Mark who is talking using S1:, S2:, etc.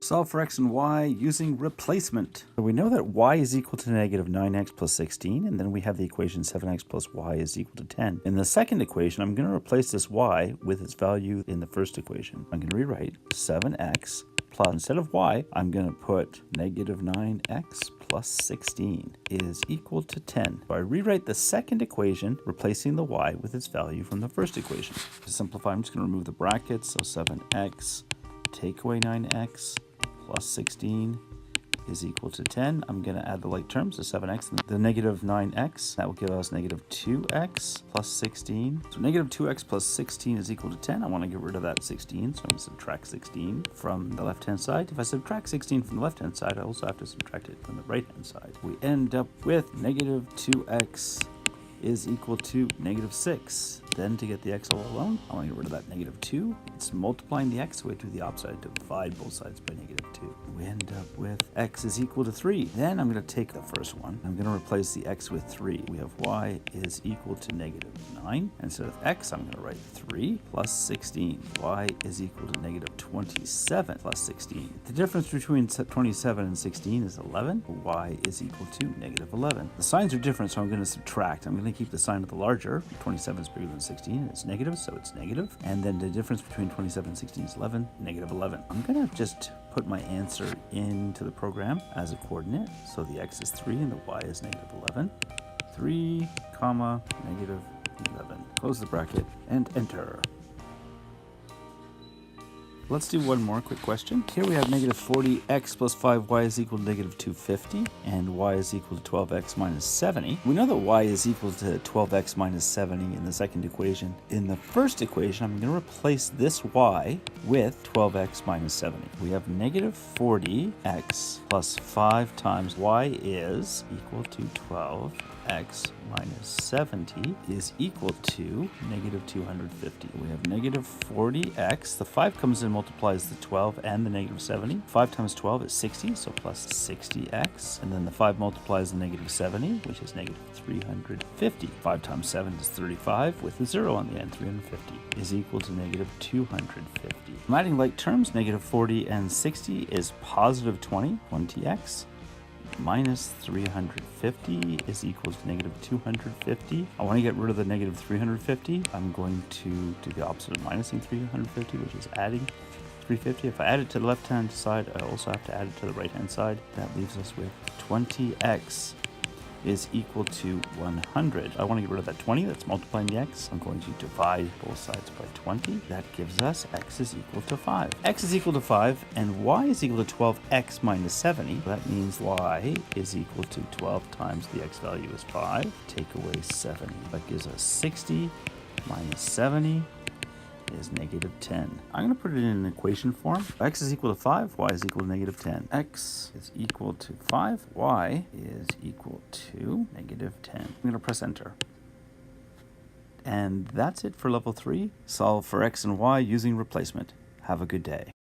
S1: Solve for x and y using replacement. So we know that y is equal to negative 9x plus 16, and then we have the equation 7x plus y is equal to 10. In the second equation, I'm going to replace this y with its value in the first equation. I'm going to rewrite 7x plus, instead of y, I'm going to put negative 9x plus 16 is equal to 10. So I rewrite the second equation, replacing the y with its value from the first equation. To simplify, I'm just going to remove the brackets, so 7x take away 9x plus 16 is equal to 10. I'm going to add the like terms, the 7x and the negative 9x. That will give us negative 2x plus 16. So negative 2x plus 16 is equal to 10. I want to get rid of that 16, so I'm going to subtract 16 from the left-hand side. If I subtract 16 from the left-hand side, I also have to subtract it from the right-hand side. We end up with negative 2x is equal to negative 6. Then to get the x all alone, I want to get rid of that negative 2. It's multiplying the x, so we do the opposite, to divide both sides by negative 2. We end up with x is equal to 3. Then I'm going to take the first one. I'm going to replace the x with 3. We have y is equal to negative 9. Instead of x, I'm going to write 3 plus 16. Y is equal to negative 27 plus 16. The difference between 27 and 16 is 11. Y is equal to negative 11. The signs are different, so I'm going to subtract. I'm going to keep the sign of the larger. 27 is bigger than 16, and it's negative, so it's negative. And then the difference between 27 and 16 is 11, negative 11. I'm going to just put my answer into the program as a coordinate. So the x is 3 and the y is negative 11. 3, comma, negative 11. Close the bracket and enter. Let's do one more quick question. Here we have negative 40x plus 5y is equal to negative 250, and y is equal to 12x minus 70. We know that y is equal to 12x minus 70 in the second equation. In the first equation, I'm going to replace this y with 12x minus 70. We have negative 40x plus 5 times y is equal to 12x minus 70 is equal to negative 250. We have negative 40x. The 5 comes in, multiplies the 12 and the negative 70. 5 times 12 is 60, so plus 60x. And then the 5 multiplies the negative 70, which is negative 350. 5 times 7 is 35, with a 0 on the end. 350 is equal to negative 250. I'm adding like terms. Negative 40 and 60 is positive 20, 20x. Minus 350 is equals to negative 250. I want to get rid of the negative 350. I'm going to do the opposite of minusing 350, which is adding 350. If I add it to the left-hand side, I also have to add it to the right-hand side. That leaves us with 20x is equal to 100. I want to get rid of that 20 that's multiplying the x. I'm going to divide both sides by 20. That gives us x is equal to 5. X is equal to 5 and y is equal to 12x minus 70. That means y is equal to 12 times the x value is 5. Take away 70. That gives us 60 minus 70 is negative 10. I'm going to put it in an equation form. X is equal to 5, y is equal to negative 10. X is equal to 5, y is equal to negative 10. I'm going to press enter. And that's it for level 3. Solve for x and y using replacement. Have a good day.